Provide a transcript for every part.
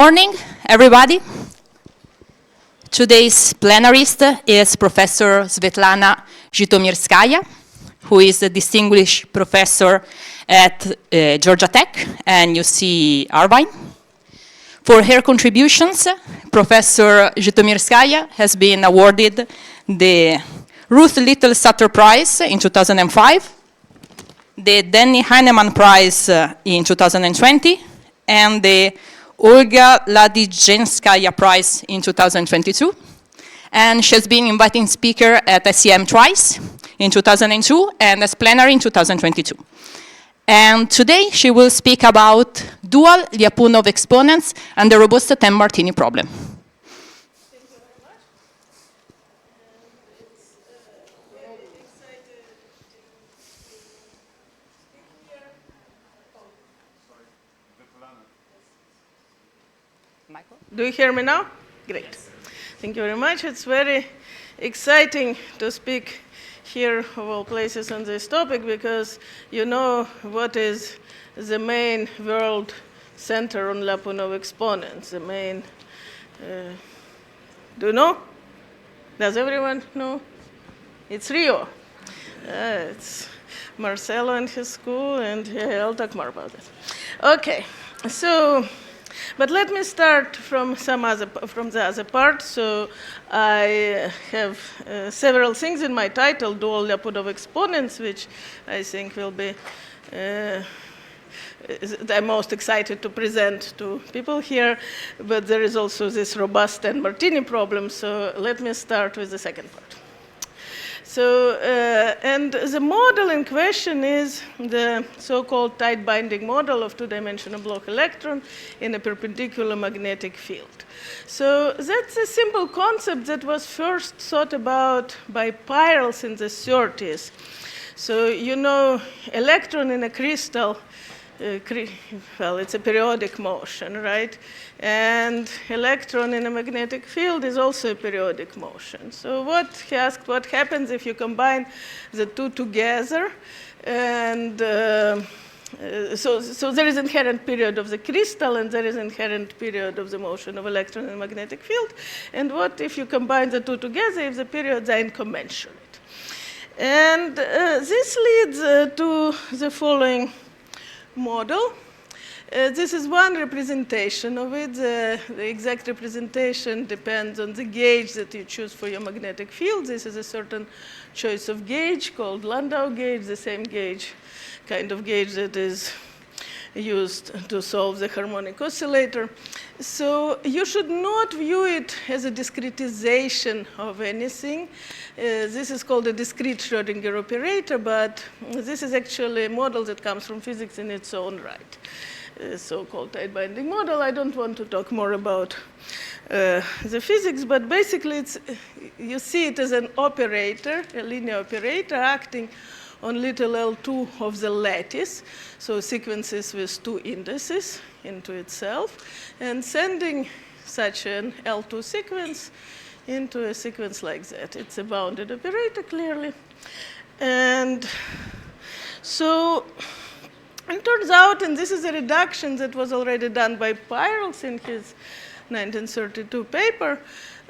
Morning, everybody. Today's plenarist is Professor Svetlana Zhitomirskaya, who is a distinguished professor at Georgia Tech and UC Irvine. For her contributions, Professor Zhitomirskaya has been awarded the Ruth Little Sutter Prize in 2005, the Denny Heinemann Prize in 2020, and the Olga Ladizhenskaya Prize in 2022. And she has been invited speaker at SEM twice in 2002 and as plenary in 2022. And today she will speak about dual Lyapunov exponents and the robust 10-Martini problem. Do you hear me now? Great. Yes. Thank you very much. It's very exciting to speak here of all places on this topic because you know what is the main world center on Lyapunov exponents, the main, do you know? Does everyone know? It's Rio. It's Marcelo and his school, and I'll talk more about it. Okay, so, but let me start from the other part. So I have several things in my title, dual Lyapunov exponents, which I think will be I'm most excited to present to people here. But there is also this robust 10-Martini problem. So let me start with the second part. So, and the model in question is the so-called tight binding model of two-dimensional Bloch electron in a perpendicular magnetic field. So that's a simple concept that was first thought about by Peierls in the 30s. So you know, electron in a crystal, well, it's a periodic motion, right? And electron in a magnetic field is also a periodic motion. So he asked, what happens if you combine the two together? And so there is inherent period of the crystal, and there is inherent period of the motion of electron in a magnetic field. And what if you combine the two together if the periods are incommensurate? And this leads to the following model. This is one representation of it. The exact representation depends on the gauge that you choose for your magnetic field. This is a certain choice of gauge called Landau gauge, the same gauge, kind of gauge that is used to solve the harmonic oscillator. So you should not view it as a discretization of anything. This is called a discrete Schrodinger operator, but this is actually a model that comes from physics in its own right. So-called tight binding model. I don't want to talk more about the physics, but basically you see it as an operator, a linear operator acting on little L2 of the lattice, so sequences with two indices into itself, and sending such an L2 sequence into a sequence like that. It's a bounded operator, clearly. And so it turns out, and this is a reduction that was already done by Peierls in his 1932 paper,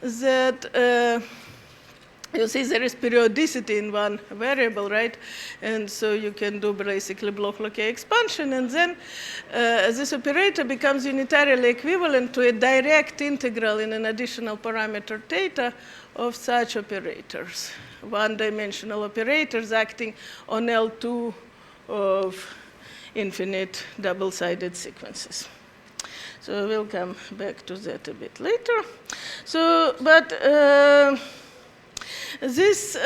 that you see there is periodicity in one variable, right? And so you can do basically Bloch-Leque expansion, and then this operator becomes unitarily equivalent to a direct integral in an additional parameter theta of such operators, one-dimensional operators acting on L2 of infinite double-sided sequences. So we'll come back to that a bit later. So, but this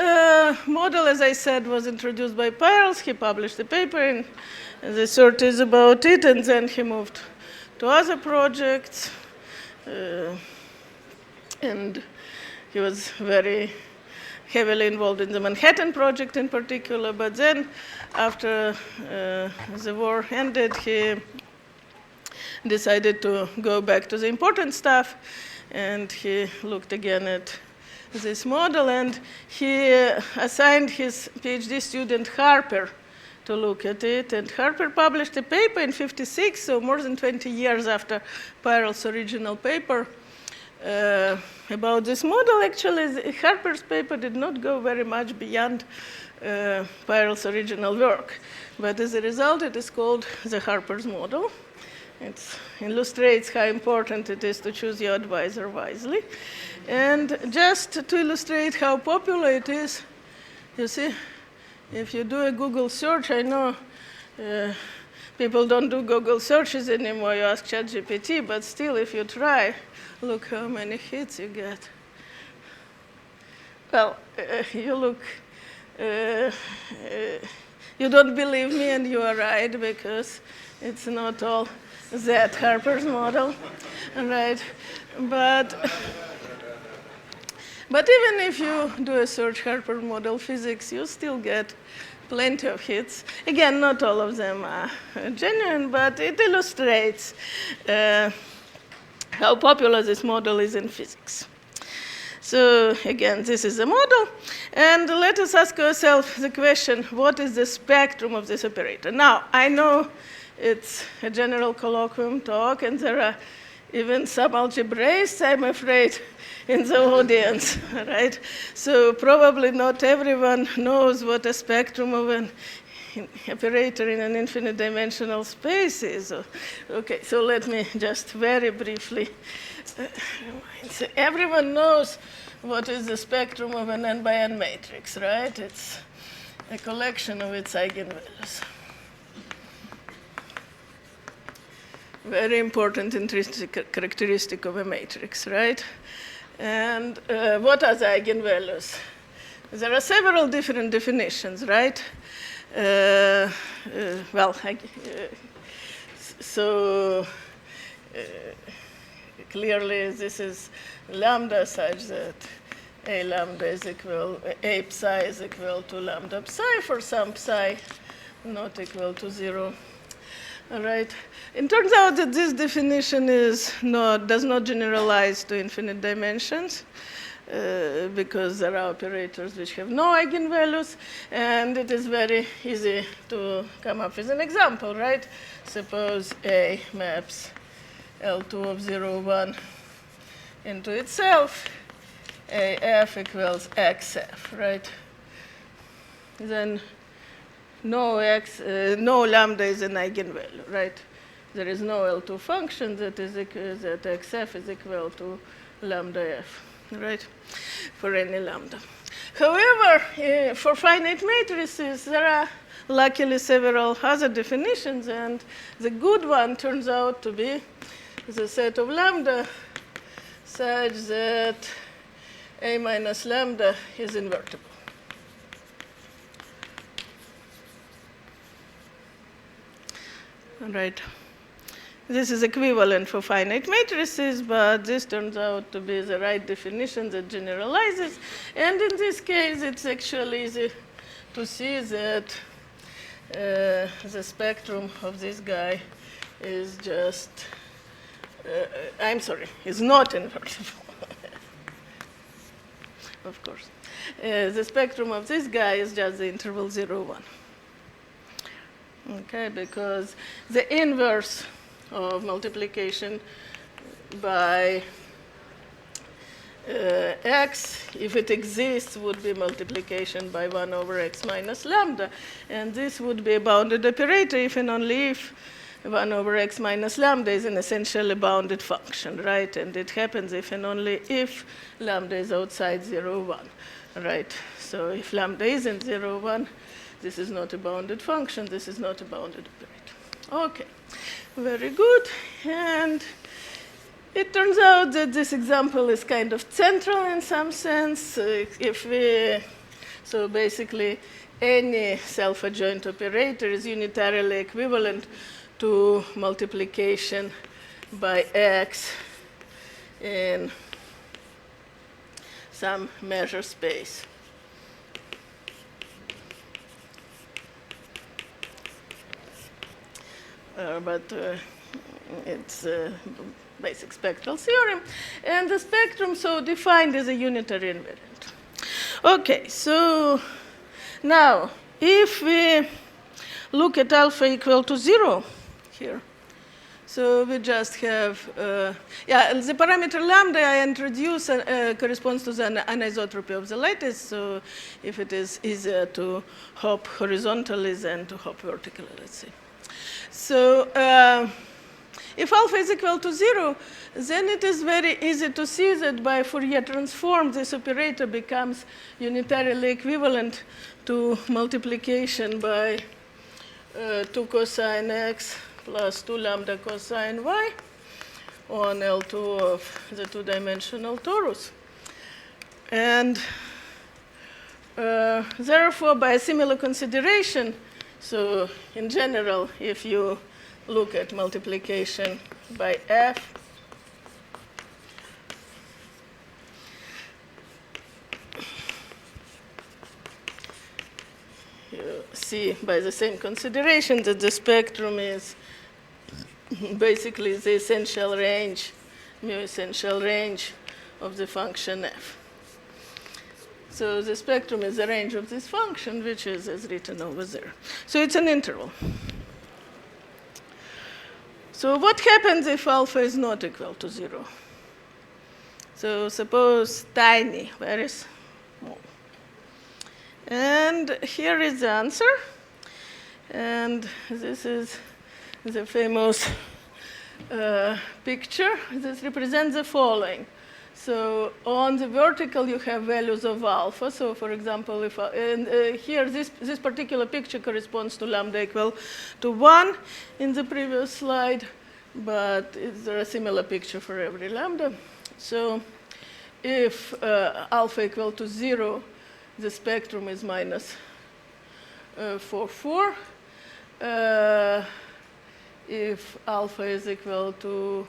model, as I said, was introduced by Peierls. He published a paper in the 30s about it, and then he moved to other projects. And he was very heavily involved in the Manhattan Project in particular. But then, after the war ended, he decided to go back to the important stuff, and he looked again at this model, and he assigned his PhD student Harper to look at it. And Harper published a paper in 56, so more than 20 years after Peierls' original paper, about this model. Actually, Harper's paper did not go very much beyond Peierls' original work. But as a result, it is called the Harper's model. It illustrates how important it is to choose your advisor wisely. And just to illustrate how popular it is, you see, if you do a Google search, I know people don't do Google searches anymore, you ask ChatGPT, but still, if you try, look how many hits you get. Well, you look, you don't believe me, and you are right, because it's not all that Harper's model, right? But even if you do a search Harper model physics, you still get plenty of hits. Again, not all of them are genuine, but it illustrates how popular this model is in physics. So again, this is a model. And let us ask ourselves the question, what is the spectrum of this operator? Now, I know it's a general colloquium talk, and there are even some algebraists, I'm afraid, in the audience, right? So probably not everyone knows what a spectrum of an operator in an infinite dimensional space is. Okay, so let me just very briefly remind. So everyone knows what is the spectrum of an n by n matrix, right? It's a collection of its eigenvalues. Very important intrinsic characteristic of a matrix, right? And what are the eigenvalues? There are several different definitions, right? Clearly this is lambda such that a lambda is equal, a psi is equal to lambda psi for some psi not equal to 0. All right. It turns out that this definition does not generalize to infinite dimensions because there are operators which have no eigenvalues, and it is very easy to come up with an example, right? Suppose A maps L2 of 0, 1 into itself, AF equals XF, right? Then no lambda is an eigenvalue, right? There is no L2 function that XF is equal to lambda f, right? For any lambda. However, for finite matrices, there are luckily several other definitions, and the good one turns out to be the set of lambda such that A minus lambda is invertible. All right. This is equivalent for finite matrices, but this turns out to be the right definition that generalizes. And in this case, it's actually easy to see that the spectrum of this guy is just, is not invertible. Of course. The spectrum of this guy is just the interval 0, 1. Okay, because the inverse of multiplication by x, if it exists, would be multiplication by 1 over x minus lambda. And this would be a bounded operator if and only if 1 over x minus lambda is an essentially bounded function, right? And it happens if and only if lambda is outside 0, 1, right? So if lambda isn't 0, 1, this is not a bounded function. This is not a bounded operator. Okay, very good. And it turns out that this example is kind of central in some sense. So basically, any self-adjoint operator is unitarily equivalent to multiplication by x in some measure space. It's a basic spectral theorem. And the spectrum, so defined as a unitary invariant. Okay, so now, if we look at alpha equal to 0 here. So we just have, the parameter lambda I introduce corresponds to the anisotropy of the lattice. So if it is easier to hop horizontally than to hop vertically, let's say. So if alpha is equal to 0, then it is very easy to see that by Fourier transform, this operator becomes unitarily equivalent to multiplication by 2 cosine x plus 2 lambda cosine y on L2 of the two-dimensional torus. And therefore, by a similar consideration, so in general, if you look at multiplication by f, you see by the same consideration that the spectrum is basically the essential range, mu essential range of the function f. So the spectrum is the range of this function, which is as written over there. So it's an interval. So what happens if alpha is not equal to 0? So suppose tiny, very small. And here is the answer. And this is the famous picture. This represents the following. So on the vertical, you have values of alpha. So for example, if here, this particular picture corresponds to lambda equal to 1 in the previous slide, but there a similar picture for every lambda. So if alpha equal to 0, the spectrum is minus 4, 4. If alpha is equal to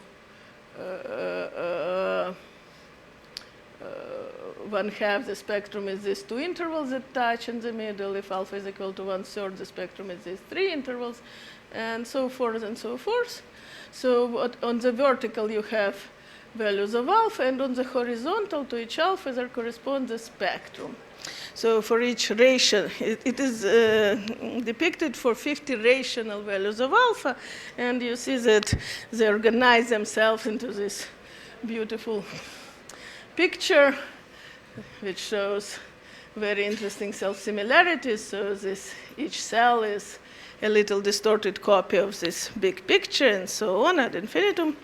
1/2, the spectrum is these two intervals that touch in the middle. If alpha is equal to 1/3, the spectrum is these three intervals, and so forth and so forth. So on the vertical, you have values of alpha, and on the horizontal to each alpha, there corresponds a spectrum. So for each ration, it is depicted for 50 rational values of alpha, and you see that they organize themselves into this beautiful picture, which shows very interesting self-similarities. So each cell is a little distorted copy of this big picture, and so on ad infinitum.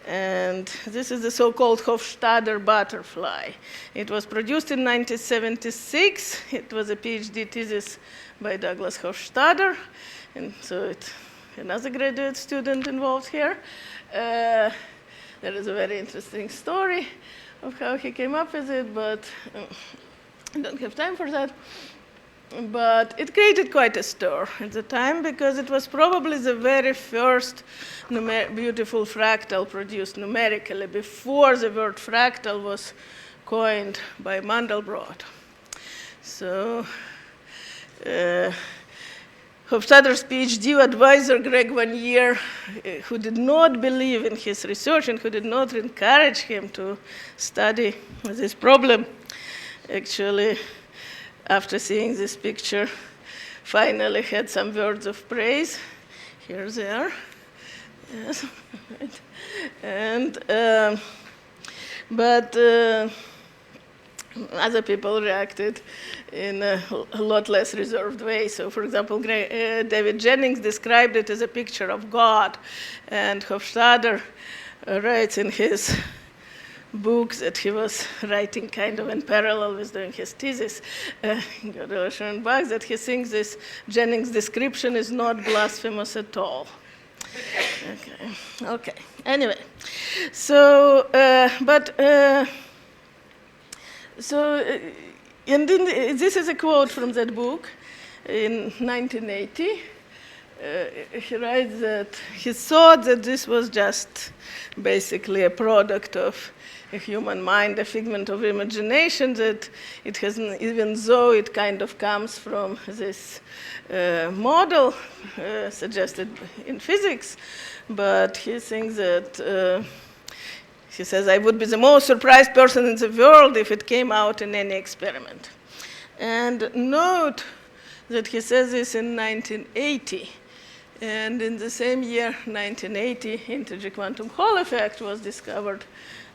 And this is the so-called Hofstadter butterfly. It was produced in 1976. It was a PhD thesis by Douglas Hofstadter, and so another graduate student involved here. There is a very interesting story of how he came up with it, but I don't have time for that. But it created quite a stir at the time, because it was probably the very first beautiful fractal produced numerically, before the word fractal was coined by Mandelbrot. So Hofstadter's PhD advisor, Greg Van Year, who did not believe in his research and who did not encourage him to study this problem, actually, after seeing this picture, finally had some words of praise. Here they are. Yes. And, but other people reacted in a lot less reserved way. So, for example, David Jennings described it as a picture of God, and Hofstadter writes in his books that he was writing kind of in parallel with doing his thesis, that he thinks this Jennings description is not blasphemous at all. Okay. Anyway, so and this is a quote from that book in 1980. He writes that he thought that this was just basically a product of a human mind, a figment of imagination, that it hasn't, even though it kind of comes from this model suggested in physics, but he thinks that, he says, I would be the most surprised person in the world if it came out in any experiment. And note that he says this in 1980. And in the same year, 1980, integer quantum Hall effect was discovered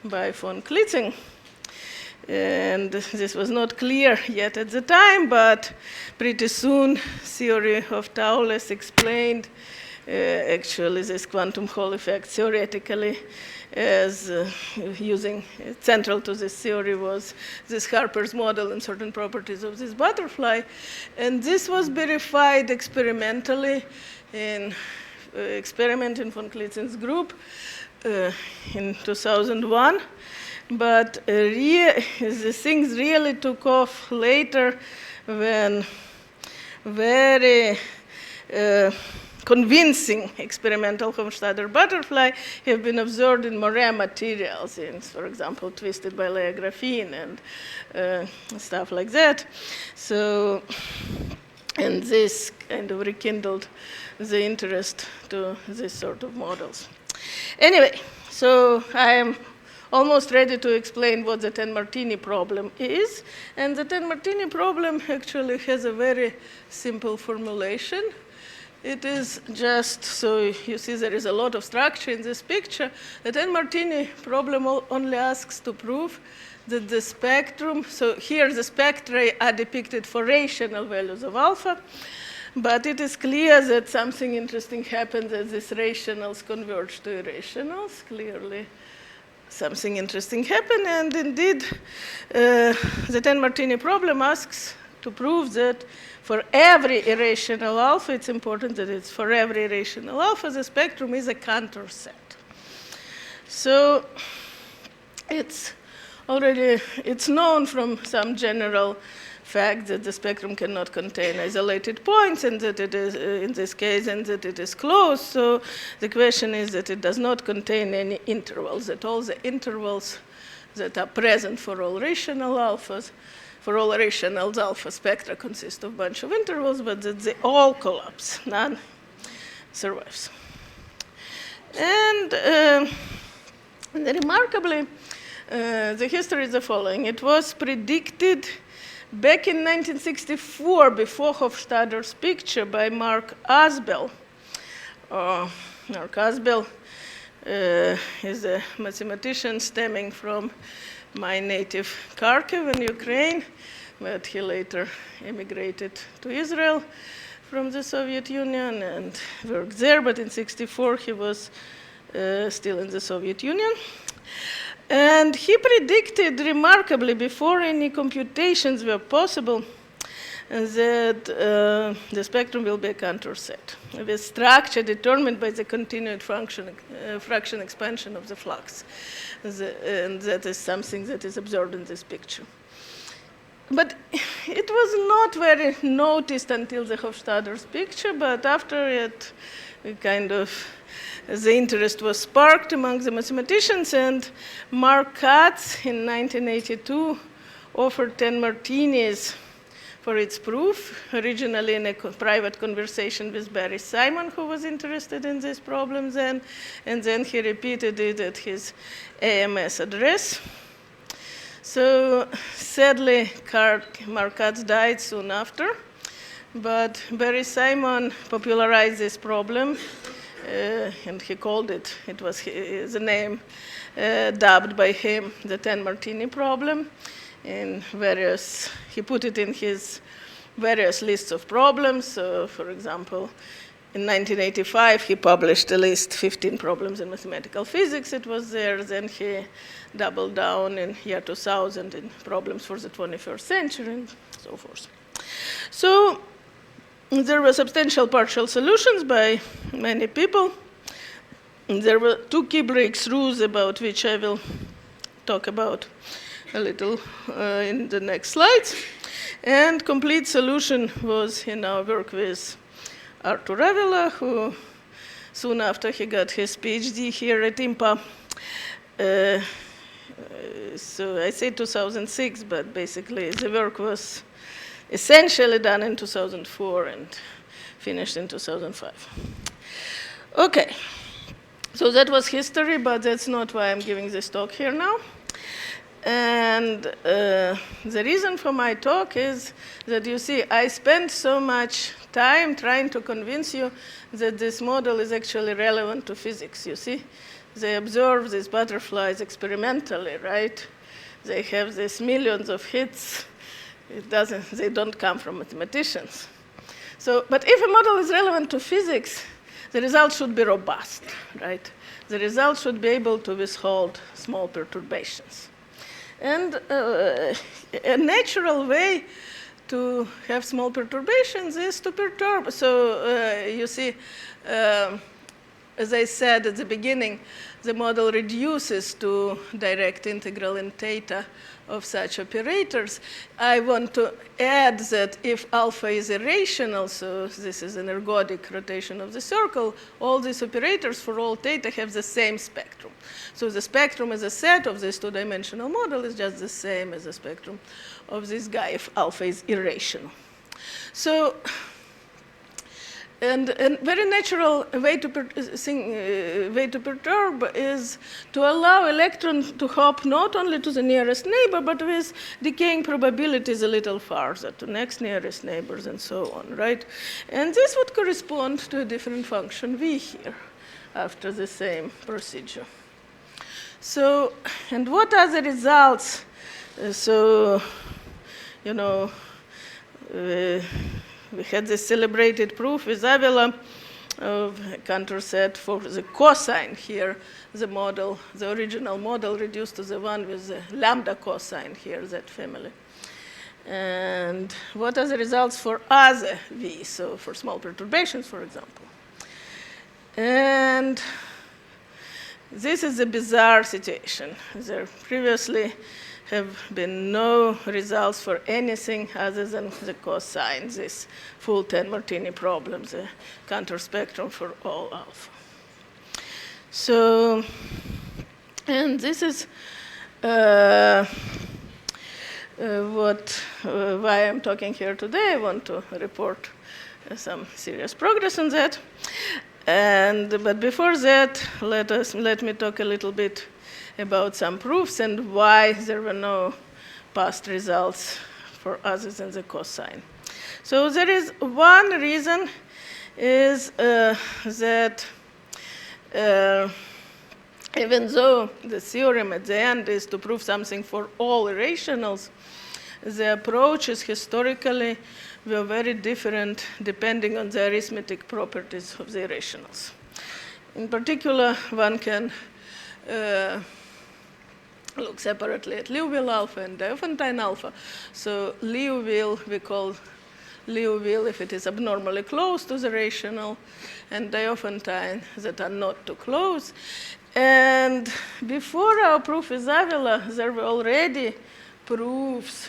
by von Klitzing. And this was not clear yet at the time, but pretty soon, theory of Thouless explained actually this quantum Hall effect theoretically, as using central to this theory was this Harper's model and certain properties of this butterfly. And this was verified experimentally in experiment in von Klitzing's group in 2001. But the things really took off later when very convincing experimental Hofstadter butterfly have been observed in Moiré materials, for example, twisted bilayer graphene and stuff like that. So, and this kind of rekindled the interest to this sort of models. Anyway, so I am almost ready to explain what the Ten-Martini problem is. And the Ten-Martini problem actually has a very simple formulation. It is just, so you see there is a lot of structure in this picture. The Ten-Martini problem only asks to prove that the spectrum, so here the spectra are depicted for rational values of alpha, but it is clear that something interesting happens as these rationals converge to irrationals. Clearly, something interesting happened, and indeed, the Ten-Martini problem asks to prove that for every irrational alpha, it's important that it's for every irrational alpha, the spectrum is a Cantor set. So it's known from some general fact that the spectrum cannot contain isolated points, and that it is, in this case, and that it is closed. So the question is that it does not contain any intervals, that all the intervals that are present for all rational alphas, for all rationals, alpha spectra consist of a bunch of intervals, but that they all collapse, none survives. And remarkably, the history is the following. It was predicted back in 1964, before Hofstadter's picture, by Mark Asbel. Mark Asbel is a mathematician stemming from my native Kharkiv in Ukraine, but he later immigrated to Israel from the Soviet Union and worked there, but in 1964 he was still in the Soviet Union. And he predicted remarkably, before any computations were possible, that the spectrum will be a Cantor set with structure determined by the continued fraction expansion of the flux. And that is something that is observed in this picture. But it was not very noticed until the Hofstadter's picture, but after it, the interest was sparked among the mathematicians, and Mark Katz in 1982 offered Ten-Martinis for its proof, originally in a private conversation with Barry Simon, who was interested in this problem then, and then he repeated it at his AMS address. So sadly, Mark Katz died soon after, but Barry Simon popularized this problem, and he called it was the name dubbed by him the Ten-Martini problem. He put it in his various lists of problems. So, for example, in 1985, he published a list, 15 problems in mathematical physics. It was there. Then he doubled down in year 2000 in problems for the 21st century and so forth. So there were substantial partial solutions by many people. There were two key breakthroughs about which I will talk about a little in the next slides. And complete solution was in our work with Artur Avila, who soon after he got his PhD here at IMPA. So I say 2006, but basically the work was essentially done in 2004 and finished in 2005. Okay, so that was history, but that's not why I'm giving this talk here now. And the reason for my talk is that, you see, I spent so much time trying to convince you that this model is actually relevant to physics, you see. They observe these butterflies experimentally, right? They have these millions of hits. They don't come from mathematicians. So, but if a model is relevant to physics, the result should be robust, right? The result should be able to withhold small perturbations. And a natural way to have small perturbations is to perturb. So you see, as I said at the beginning, the model reduces to direct integral in theta of such operators. I want to add that if alpha is irrational, so this is an ergodic rotation of the circle, all these operators for all theta have the same spectrum. So the spectrum as a set of this two-dimensional model is just the same as the spectrum of this guy if alpha is irrational. So, and a very natural way to perturb is to allow electron to hop not only to the nearest neighbor, but with decaying probabilities a little farther to next nearest neighbors and so on, right? And this would correspond to a different function v here after the same procedure. So, and what are the results? So, you know, we had this celebrated proof with Avila of Cantor set for the cosine here, the model, the original model reduced to the one with the lambda cosine here, that family. And what are the results for other v, so for small perturbations, for example? And this is a bizarre situation. There previously have been no results for anything other than the cosine, this full 10 Martini problem, the Cantor spectrum for all alpha. So, and this is why I'm talking here today. I want to report some serious progress on that. But before that, let me talk a little bit about some proofs and why there were no past results for other than the cosine. So there is one reason is that even though the theorem at the end is to prove something for all irrationals, the approaches historically were very different depending on the arithmetic properties of the irrationals. In particular, one can look separately at Liouville alpha and Diophantine alpha. So Liouville, we call Liouville if it is abnormally close to the rational, and Diophantine that are not too close. And before our proof with Avila, there were already proofs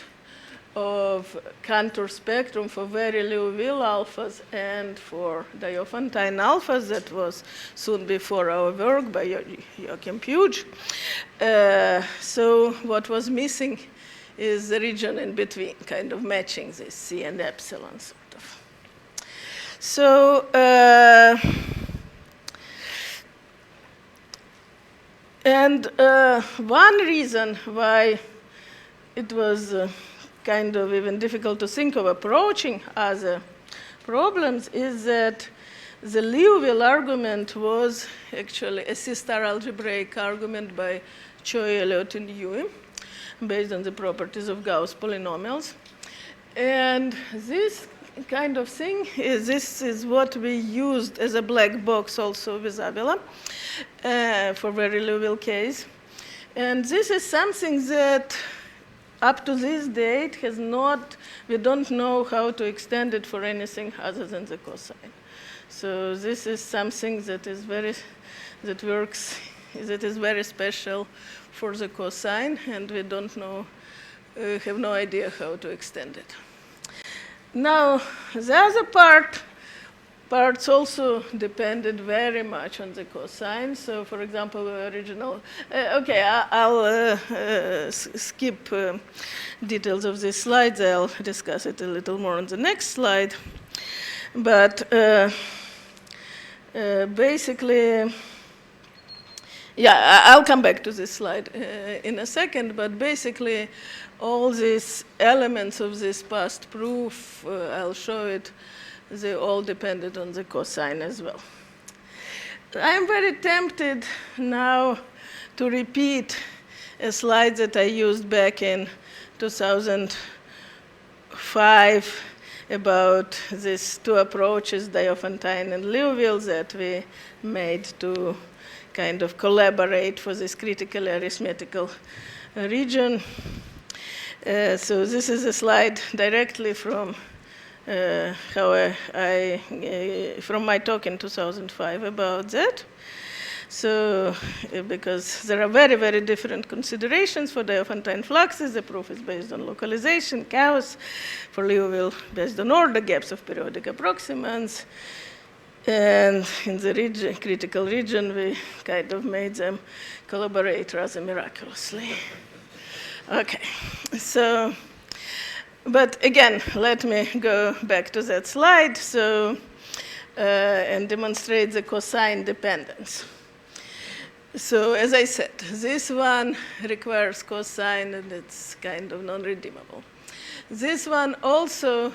of Cantor spectrum for very Liouville alphas and for Diophantine alphas. That was soon before our work by Joachim Puig. So what was missing is the region in between, kind of matching this C and epsilon, sort of. So, one reason why it was kind of even difficult to think of approaching other problems is that the Liouville argument was actually a C-star algebraic argument by Choi, Elliott, and Dewey, based on the properties of Gauss polynomials. And this kind of thing, this is what we used as a black box also with Avila for very Liouville case. And this is something that up to this date has not, we don't know how to extend it for anything other than the cosine. So this is something that is very, that works, that is very special for the cosine, and we don't know, have no idea how to extend it. Now, the other parts also depended very much on the cosine. So, for example, the original, okay, I'll skip details of these slides. I'll discuss it a little more on the next slide. But basically, Yeah, I'll come back to this slide in a second, but basically all these elements of this past proof, I'll show it, they all depended on the cosine as well. I'm very tempted now to repeat a slide that I used back in 2005 about these two approaches, Diophantine and Liouville, that we made to kind of collaborate for this critical arithmetical region. So this is a slide directly from from my talk in 2005 about that. So, because there are very, very different considerations for Diophantine fluxes, the proof is based on localization, chaos. For Liouville, based on order, gaps of periodic approximants. And in the critical region, we kind of made them collaborate rather miraculously. Okay, so, but again, let me go back to that slide and demonstrate the cosine dependence. So as I said, this one requires cosine, and it's kind of non-redeemable. This one also,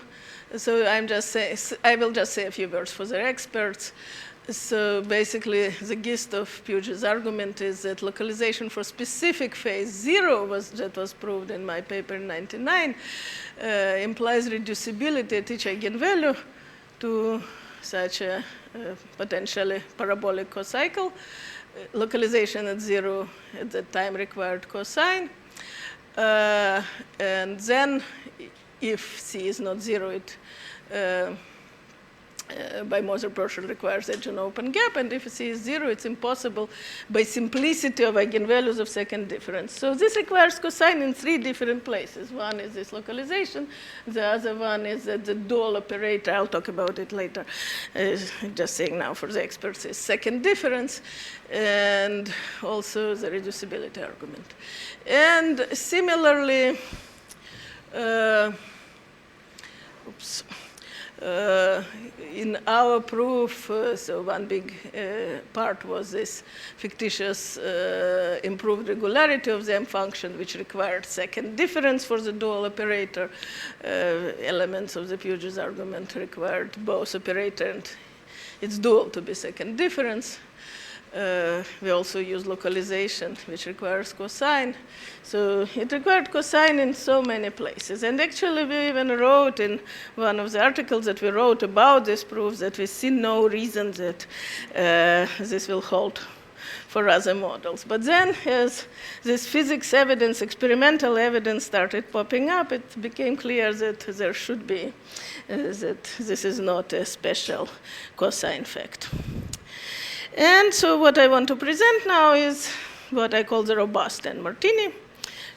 so I will just say a few words for the experts. So basically, the gist of Puget's argument is that localization for specific phase 0 that was proved in my paper in 1999 implies reducibility at each eigenvalue to such a potentially parabolic cocycle. Localization at 0 at that time required cosine. And then if C is not 0, it by Moser-Peschel requires edge and open gap, and if C is 0, it's impossible by simplicity of eigenvalues of second difference. So this requires cosine in 3 different places. One is this localization, the other one is that the dual operator, I'll talk about it later, just saying now for the experts, is second difference, and also the reducibility argument. And similarly, in our proof, so one big part was this fictitious improved regularity of the M function, which required second difference for the dual operator. Elements of the Puget's argument required both operator and its dual to be second difference. We also use localization, which requires cosine. So it required cosine in so many places. And actually, we even wrote in one of the articles that we wrote about this proof that we see no reason that this will hold for other models. But then, as this physics evidence, experimental evidence started popping up, it became clear that there should be, that this is not a special cosine fact. And so what I want to present now is what I call the robust N-Martini.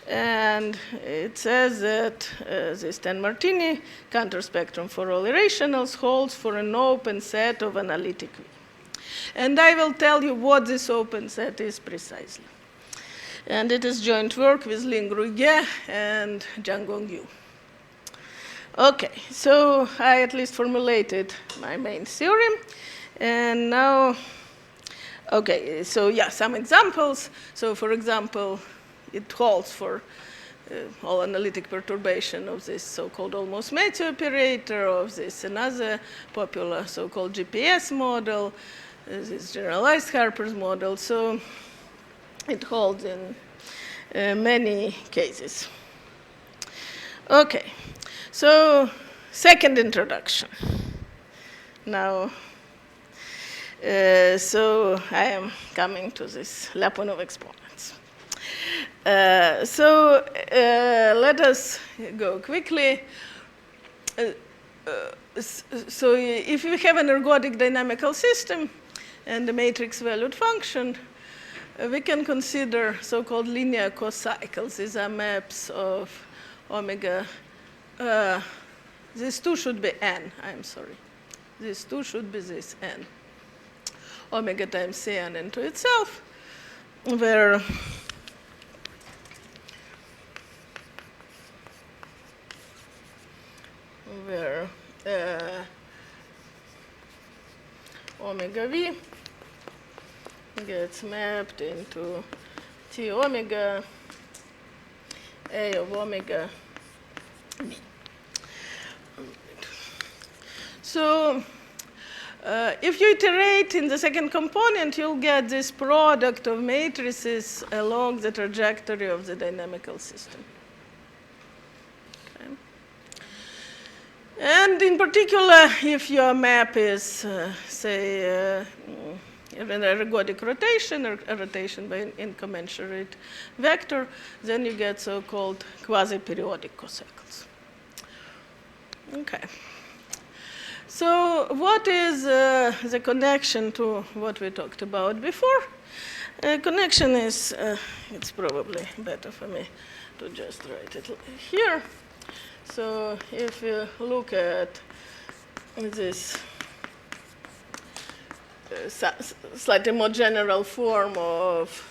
And it says that this N-Martini counterspectrum for all irrationals holds for an open set of analytic V. And I will tell you what this open set is precisely. And it is joint work with Ling Ruige and Jiangong Yu. Okay, so I at least formulated my main theorem. And now, okay, so yeah, some examples. So for example, it holds for all analytic perturbation of this so-called almost Mathieu operator, of this another popular so-called GPS model, this generalized Harper's model. So it holds in many cases. Okay, so second introduction. Now, so I am coming to this Lyapunov exponents. So let us go quickly. So if we have an ergodic dynamical system and a matrix-valued function, we can consider so-called linear cocycles. These are maps of omega. These two should be n, I'm sorry. These two should be this n. Omega times Cn into itself, where omega V gets mapped into T omega, A of omega B. So if you iterate in the second component, you'll get this product of matrices along the trajectory of the dynamical system. Okay. And in particular, if your map is, say, an ergodic rotation or a rotation by an incommensurate vector, then you get so-called quasi-periodic cocycles. Okay. So what is the connection to what we talked about before? Connection is, it's probably better for me to just write it here. So if you look at this slightly more general form of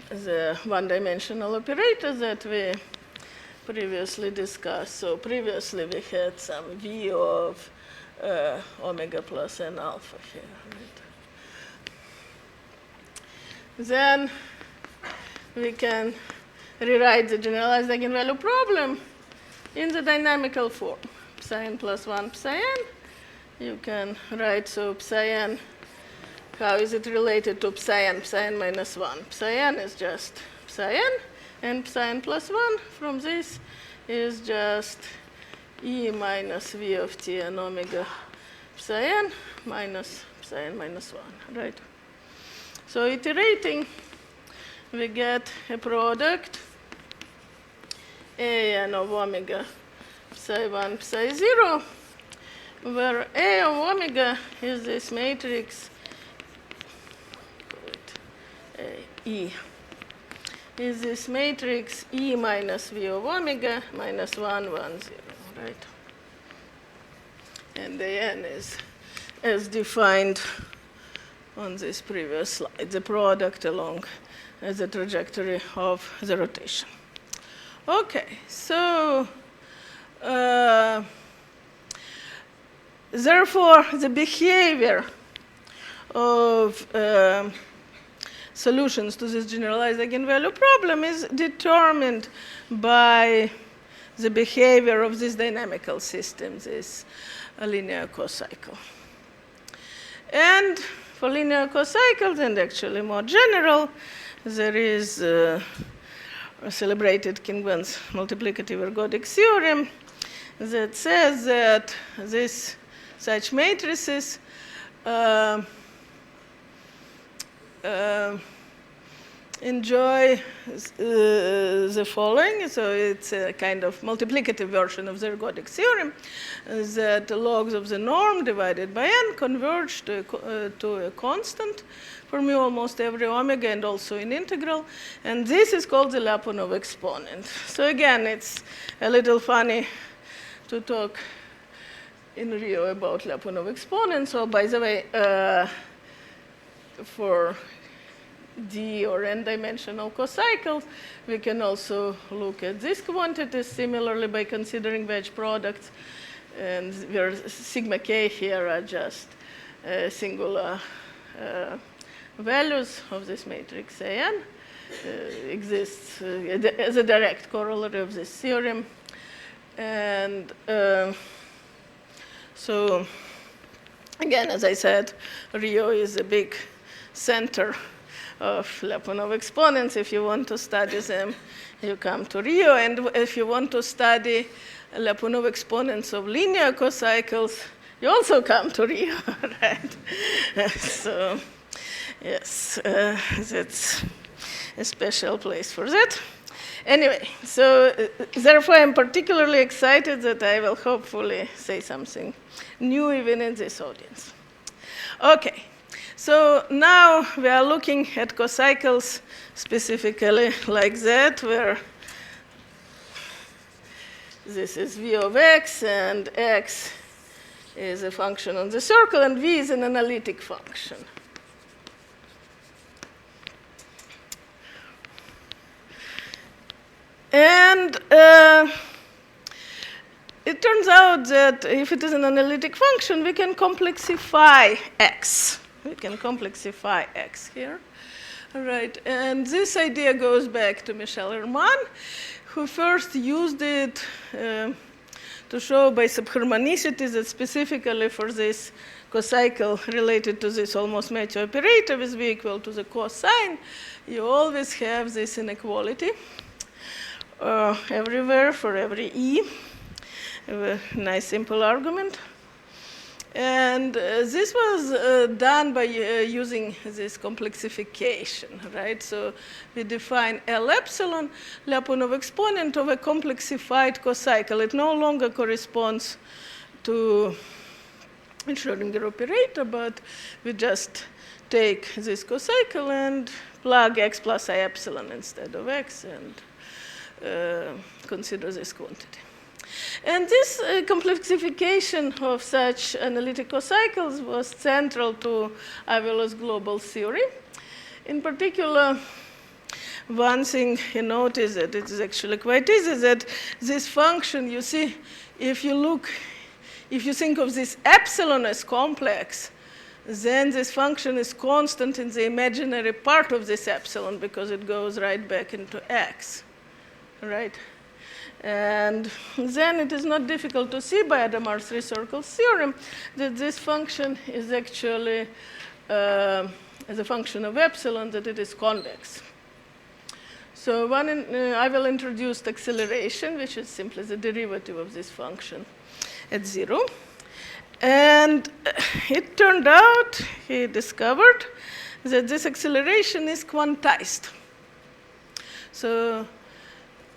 the one-dimensional operator that we previously discussed. So previously we had some V of omega plus n alpha here. Right? Then we can rewrite the generalized eigenvalue problem in the dynamical form. Psi n plus 1 psi n. You can write so psi n. How is it related to psi n minus 1? Psi n is just psi n, and psi n plus 1 from this is just E minus V of t and omega psi n minus psi n minus 1, right? So iterating, we get a product A n of omega psi 1 psi 0, where A of omega is this matrix E, is this matrix E minus V of omega minus 1, 1, 0, right? And the n is as defined on this previous slide, the product along the trajectory of the rotation. Okay, so therefore the behavior of solutions to this generalized eigenvalue problem is determined by the behavior of this dynamical system, this linear cocycle. And for linear cocycles, and actually more general, there is a celebrated Kingman's multiplicative ergodic theorem that says that such matrices enjoy the following. So it's a kind of multiplicative version of the ergodic theorem, that the logs of the norm divided by n converge to a constant for mu almost every omega and also in integral. And this is called the Lyapunov exponent. So again, it's a little funny to talk in Rio about Lyapunov exponent. So by the way, for d or n-dimensional cocycles, we can also look at this quantity similarly by considering wedge products, and where sigma k here are just singular values of this matrix an exists as a direct corollary of this theorem. And so again, as I said, Rio is a big center of Lyapunov exponents. If you want to study them, you come to Rio. And if you want to study Lyapunov exponents of linear cocycles, you also come to Rio, right? So, yes, that's a special place for that. Anyway, so therefore I'm particularly excited that I will hopefully say something new even in this audience. Okay. So now we are looking at cocycles specifically like that, where this is V of x, and x is a function on the circle, and V is an analytic function. And it turns out that if it is an analytic function, we can complexify x. We can complexify x here. All right, and this idea goes back to Michel Herman, who first used it to show by subharmonicity that specifically for this cocycle related to this almost Mathieu operator with v equal to the cosine, you always have this inequality everywhere for every e. A nice simple argument. And this was done by using this complexification, right? So we define L epsilon, Lyapunov exponent of a complexified cocycle. It no longer corresponds to Schrödinger operator, but we just take this cocycle and plug x plus I epsilon instead of x and consider this quantity. And this complexification of such analytical cycles was central to Aviola's global theory. In particular, one thing you notice that it is actually quite easy that this function, you see, if you think of this epsilon as complex, then this function is constant in the imaginary part of this epsilon because it goes right back into x, right? And then it is not difficult to see by Adamar three circles theorem that this function is actually, as a function of epsilon, that it is convex. So I will introduce acceleration, which is simply the derivative of this function at 0. And it turned out, he discovered, that this acceleration is quantized. So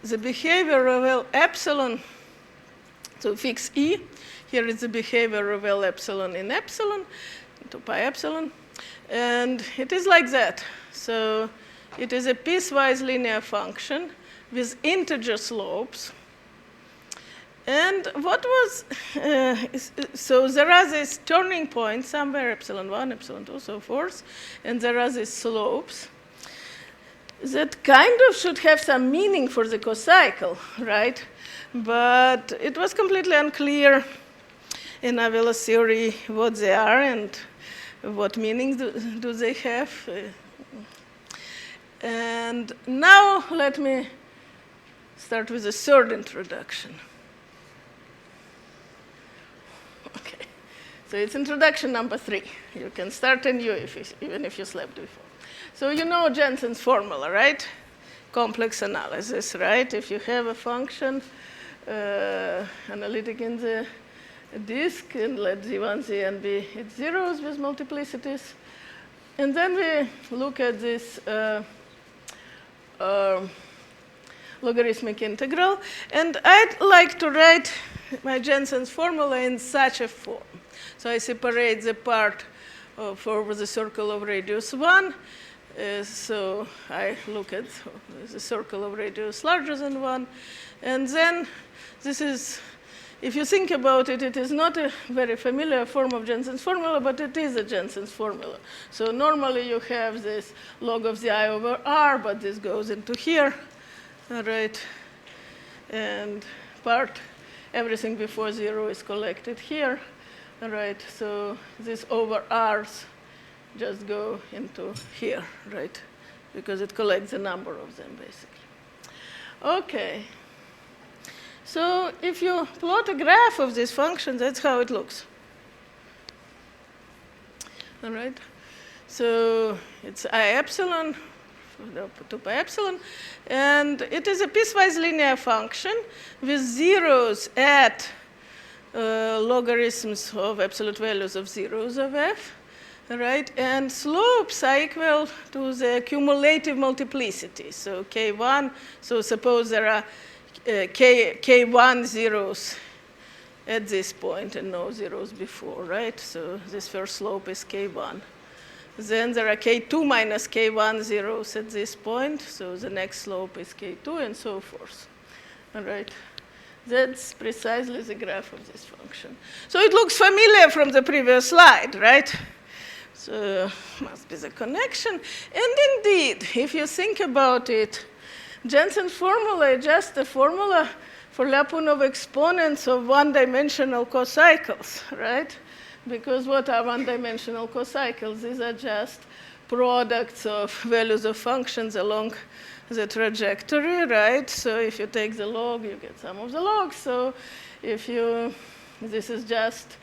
the behavior of L epsilon, so fix E, here is the behavior of L epsilon in epsilon, to pi epsilon, and it is like that. So it is a piecewise linear function with integer slopes. And what was, so there are these turning points somewhere, epsilon 1, epsilon 2, so forth, and there are these slopes that kind of should have some meaning for the cocycle, right? But it was completely unclear in Aviola's theory what they are and what meaning do they have. And now let me start with the third introduction. Okay, so it's introduction number 3. You can start anew even if you slept before. So you know Jensen's formula, right? Complex analysis, right? If you have a function analytic in the disk, and let Z1, Zn be its zeros with multiplicities. And then we look at this logarithmic integral. And I'd like to write my Jensen's formula in such a form. So I separate the part for the circle of radius 1. So I look at the circle of radius larger than 1. And then this is, if you think about it, it is not a very familiar form of Jensen's formula, but it is a Jensen's formula. So normally you have this log of the I over R, but this goes into here, all right? And everything before 0 is collected here, all right? So this over R's just go into here, right? Because it collects a number of them, basically. Okay. So if you plot a graph of this function, that's how it looks. All right? So it's I epsilon to pi epsilon, and it is a piecewise linear function with zeros at logarithms of absolute values of zeros of f. Right, and slopes are equal to the cumulative multiplicity. So k1, so suppose there are k1 zeros at this point and no zeros before, right? So this first slope is k1. Then there are k2 minus k1 zeros at this point. So the next slope is k2 and so forth, all right? That's precisely the graph of this function. So it looks familiar from the previous slide, right? So must be the connection. And indeed, if you think about it, Jensen's formula is just a formula for Lyapunov exponents of one-dimensional cocycles, right? Because what are one-dimensional cocycles? These are just products of values of functions along the trajectory, right? So if you take the log, you get some of the logs. So if you, this is just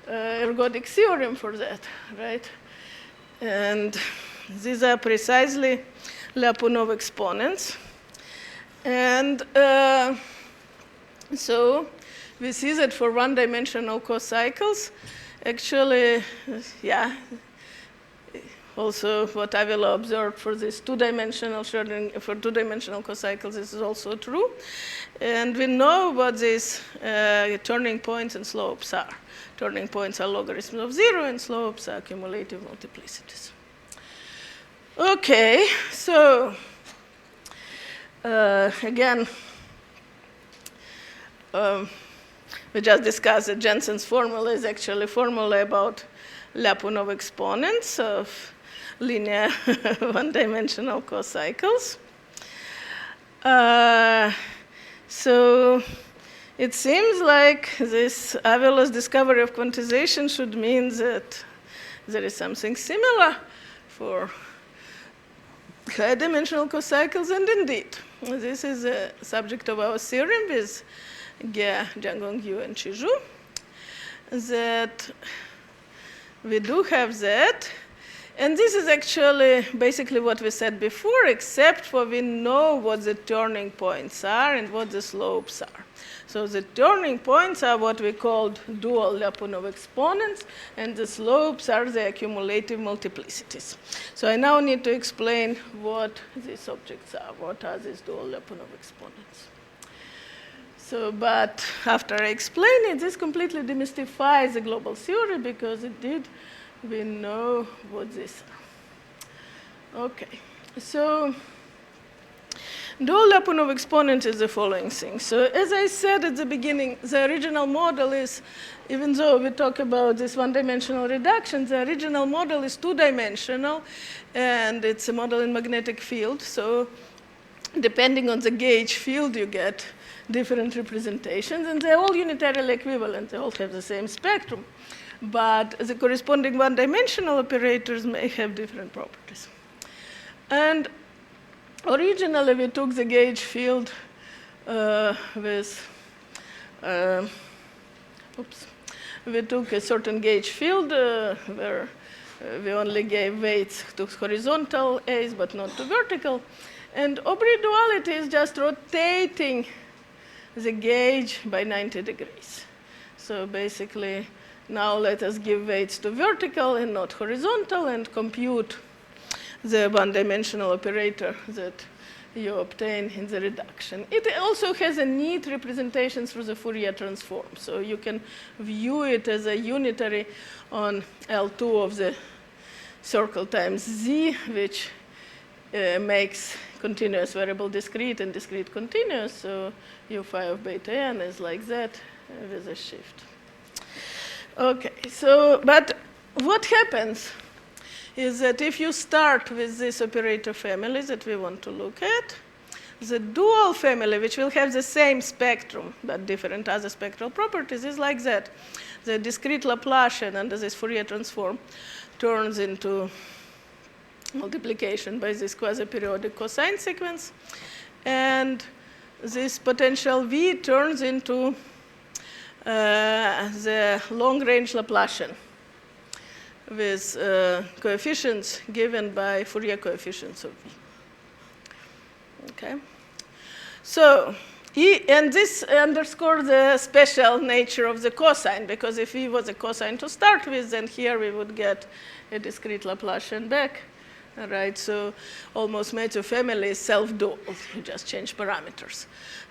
ergodic theorem for that, right? And these are precisely Lyapunov exponents. And so we see that for one-dimensional cocycles, actually, yeah, also what I will observe for this two-dimensional for two-dimensional cocycles, this is also true. And we know what these turning points and slopes are. Turning points are logarithms of 0, and slopes are cumulative multiplicities. Okay, so again, we just discussed that Jensen's formula is actually a formula about Lyapunov exponents of linear one-dimensional cocycles. So it seems like this Avila's discovery of quantization should mean that there is something similar for high-dimensional cocycles, and indeed, this is a subject of our theorem with Ge, Jiangong Yu, and Qizhu, that we do have that. And this is actually basically what we said before, except for we know what the turning points are and what the slopes are. So the turning points are what we called dual Lyapunov exponents, and the slopes are the accumulative multiplicities. So I now need to explain what these objects are. What are these dual Lyapunov exponents? So, but after I explain it, this completely demystifies the global theory, because indeed we know what these are. Okay, so dual Lyapunov exponent is the following thing. So as I said at the beginning, the original model is, even though we talk about this one-dimensional reduction, the original model is two-dimensional, and it's a model in magnetic field. So depending on the gauge field, you get different representations, and they're all unitarily equivalent. They all have the same spectrum. But the corresponding one-dimensional operators may have different properties. And originally, we took the gauge field we took a certain gauge field where we only gave weights to horizontal A's, but not to vertical. And Aubry duality is just rotating the gauge by 90 degrees. So basically, now let us give weights to vertical and not horizontal, and compute the one-dimensional operator that you obtain in the reduction. It also has a neat representation through the Fourier transform. So you can view it as a unitary on L2 of the circle times Z, which makes continuous variable discrete and discrete continuous. So U phi of beta n is like that with a shift. Okay, so, but what happens is that if you start with this operator family that we want to look at, the dual family, which will have the same spectrum but different other spectral properties, is like that. The discrete Laplacian under this Fourier transform turns into multiplication by this quasi-periodic cosine sequence, and this potential V turns into the long-range Laplacian with coefficients given by Fourier coefficients of V. Okay, so and this underscores the special nature of the cosine, because if V was a cosine to start with, then here we would get a discrete Laplacian back. All right, so almost major family is self-dual. You just change parameters.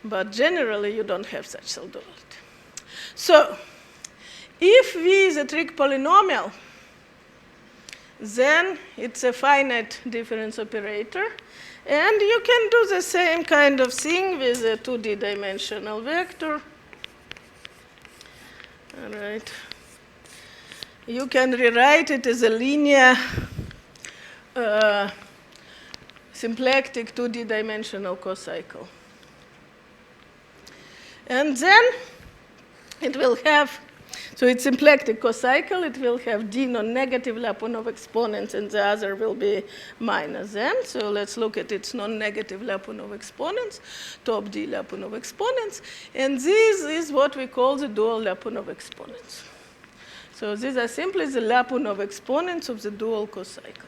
But generally, you don't have such self-duality. So if V is a trig polynomial, then it's a finite difference operator. And you can do the same kind of thing with a 2D dimensional vector. All right. You can rewrite it as a linear symplectic 2D dimensional cocycle. And then it will have, so it's symplectic cocycle, it will have d non-negative Lyapunov exponents, and the other will be minus m. So let's look at its non-negative Lyapunov exponents, top d Lyapunov exponents, and this is what we call the dual Lyapunov exponents. So these are simply the Lyapunov exponents of the dual cocycle.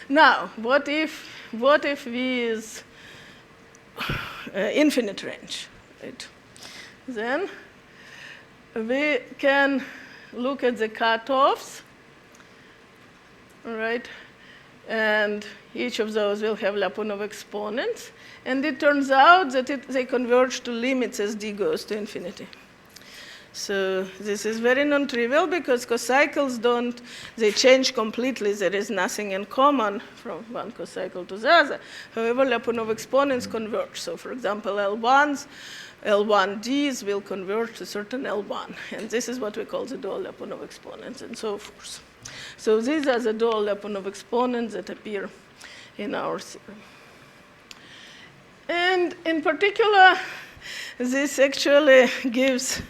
Now, what if V is infinite range, right? Then we can look at the cutoffs, right? And each of those will have Lyapunov exponents. And it turns out that they converge to limits as d goes to infinity. So this is very non-trivial because cocycles they change completely. There is nothing in common from one cocycle to the other. However, Lyapunov exponents converge. So for example, L1Ds will converge to certain L1. And this is what we call the dual Lyapunov exponents and so forth. So these are the dual Lyapunov exponents that appear in our theorem. And in particular, this actually gives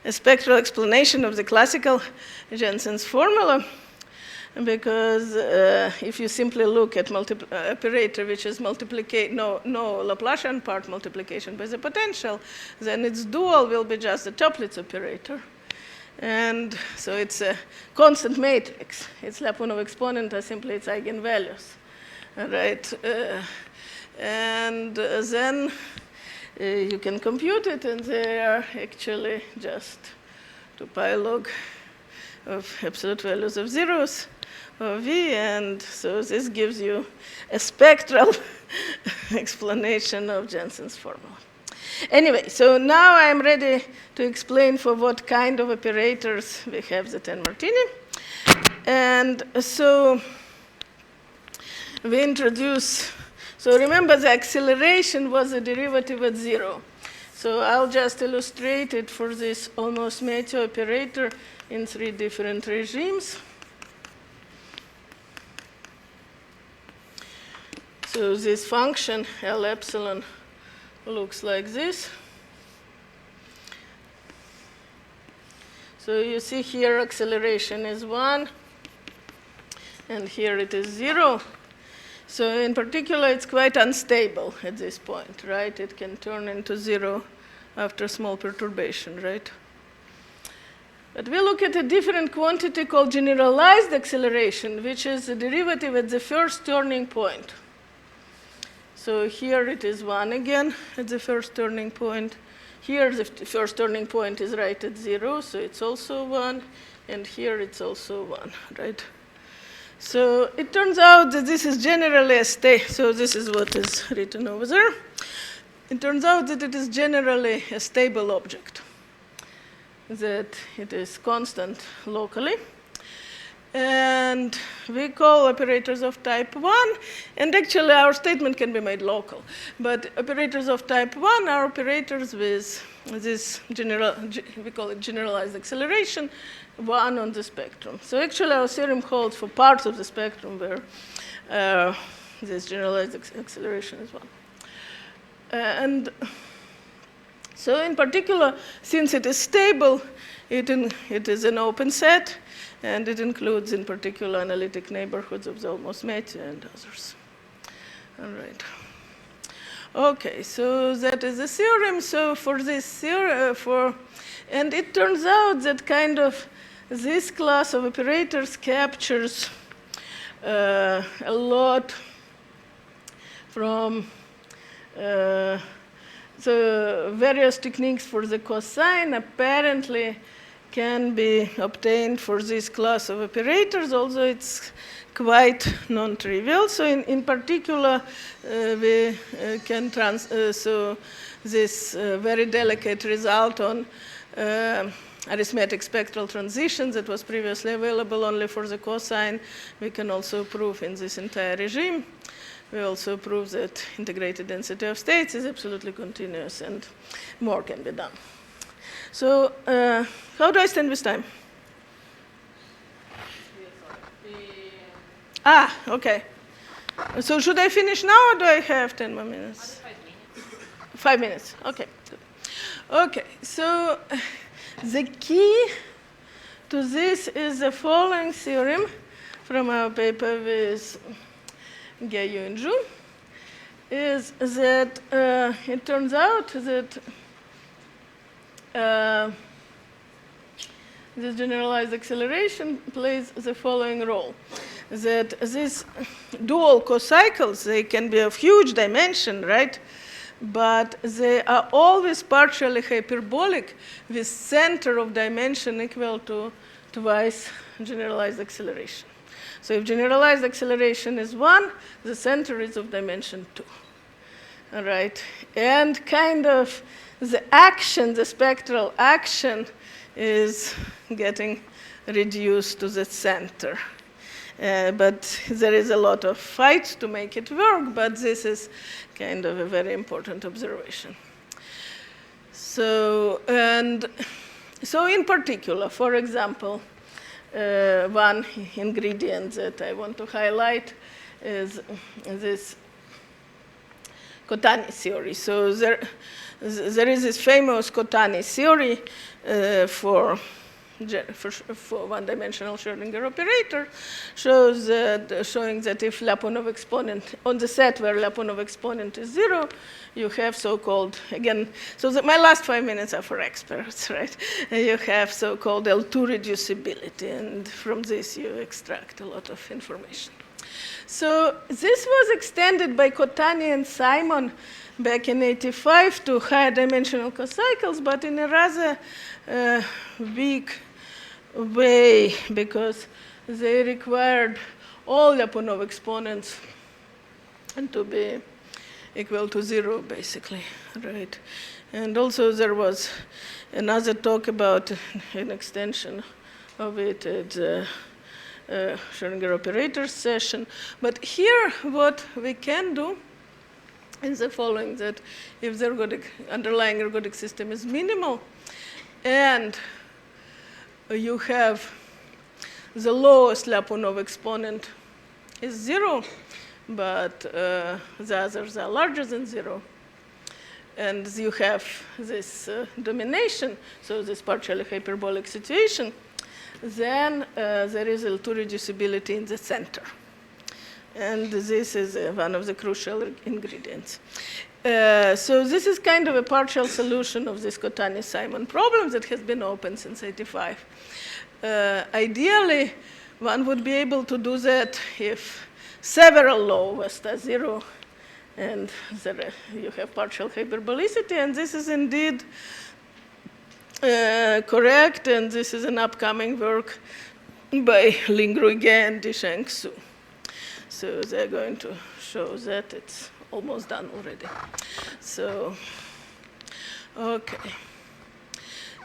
a spectral explanation of the classical Jensen's formula, because if you simply look at operator, which is no Laplacian part multiplication by the potential, then its dual will be just the Toeplitz operator. And so it's a constant matrix. Its Lyapunov exponent are simply its eigenvalues, right? And then you can compute it, and they are actually just 2 pi log of absolute values of zeros of V, and so this gives you a spectral explanation of Jensen's formula. Anyway, so now I'm ready to explain for what kind of operators we have the 10 Martini. And so we introduce. So remember, the acceleration was a derivative at 0. So I'll just illustrate it for this almost Mathieu operator in 3 different regimes. So this function, L epsilon, looks like this. So you see here acceleration is 1, and here it is 0. So in particular, it's quite unstable at this point, right? It can turn into 0 after small perturbation, right? But we look at a different quantity called generalized acceleration, which is the derivative at the first turning point. So here it is 1 again at the first turning point. Here the first turning point is right at 0, so it's also 1. And here it's also 1, right? So it turns out that this is generally a so this is what is written over there. It turns out that it is generally a stable object, that it is constant locally. And we call operators of type 1, and actually our statement can be made local. But operators of type 1 are operators with this we call it generalized acceleration, 1 on the spectrum. So actually our theorem holds for parts of the spectrum where this generalized acceleration is 1. And so in particular, since it is stable, it is an open set, and it includes in particular analytic neighborhoods of the almost Mathieu and others. All right. Okay, so that is the theorem. So for this theorem, and it turns out that kind of this class of operators captures a lot from the various techniques for the cosine apparently can be obtained for this class of operators, although it's quite non-trivial. So in particular, we can so this very delicate result on arithmetic spectral transitions that was previously available only for the cosine, we can also prove in this entire regime. We also prove that integrated density of states is absolutely continuous, and more can be done. So how do I stand with time? Okay. So should I finish now, or do I have 10 more minutes? 5 minutes. 5 minutes, okay. Good. Okay, so the key to this is the following theorem from our paper with Gaillot and Zhu, is that it turns out that this generalized acceleration plays the following role. That these dual cocycles, they can be of huge dimension, right? But they are always partially hyperbolic with center of dimension equal to twice generalized acceleration. So if generalized acceleration is 1, the center is of dimension 2. All right? And kind of the action, the spectral action, is getting reduced to the center. But there is a lot of fight to make it work, but this is kind of a very important observation. So in particular, for example, one ingredient that I want to highlight is this Kotani theory. So there is this famous Kotani theory for one-dimensional Schrödinger operator, showing that if Lyapunov exponent, on the set where Lyapunov exponent is 0, you have so-called, again, so my last 5 minutes are for experts, right? You have so-called L2 reducibility, and from this you extract a lot of information. So this was extended by Kotani and Simon back in '85 to higher dimensional cocycles, but in a rather weak way, because they required all Lyapunov exponents to be equal to 0, basically, right? And also there was another talk about an extension of it at the Schrödinger operator session. But here what we can do is the following, that if the underlying ergodic system is minimal, and you have the lowest Lyapunov exponent is 0, but the others are larger than 0, and you have this domination, so this partially hyperbolic situation, then there is L2 reducibility in the center. And this is one of the crucial ingredients. So this is kind of a partial solution of this Kotani-Simon problem that has been open since '85. Ideally, one would be able to do that if several lowest are 0, and you have partial hyperbolicity, and this is indeed correct, and this is an upcoming work by Ling Ruige and Disheng Su. So they're going to show that it's almost done already. So, okay.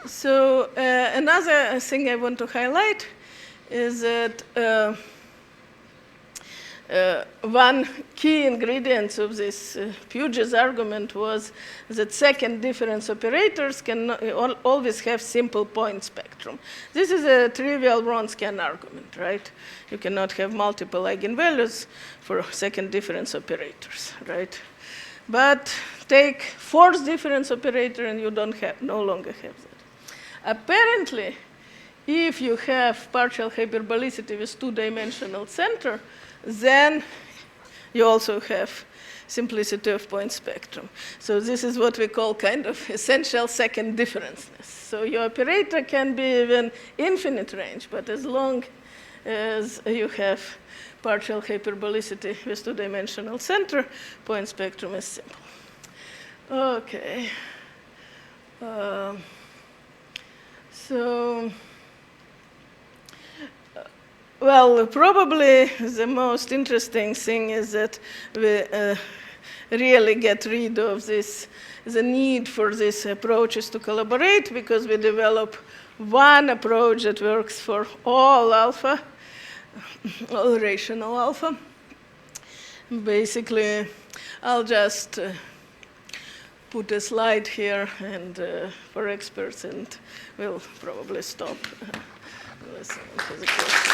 So another thing I want to highlight is that one key ingredient of this Puget's argument was that second difference operators can always have simple point spectrum. This is a trivial Wronskian argument, right? You cannot have multiple eigenvalues for second difference operators, right? But take fourth difference operator and you no longer have that. Apparently, if you have partial hyperbolicity with two-dimensional center, then you also have simplicity of point spectrum. So this is what we call kind of essential second differenceness. So your operator can be even infinite range, but as long as you have partial hyperbolicity with two-dimensional center, point spectrum is simple. Okay. Well, probably the most interesting thing is that we really get rid of the need for these approaches to collaborate, because we develop one approach that works for all alpha, all rational alpha. Basically, I'll just put a slide here and for experts, and we'll probably stop listening to the question.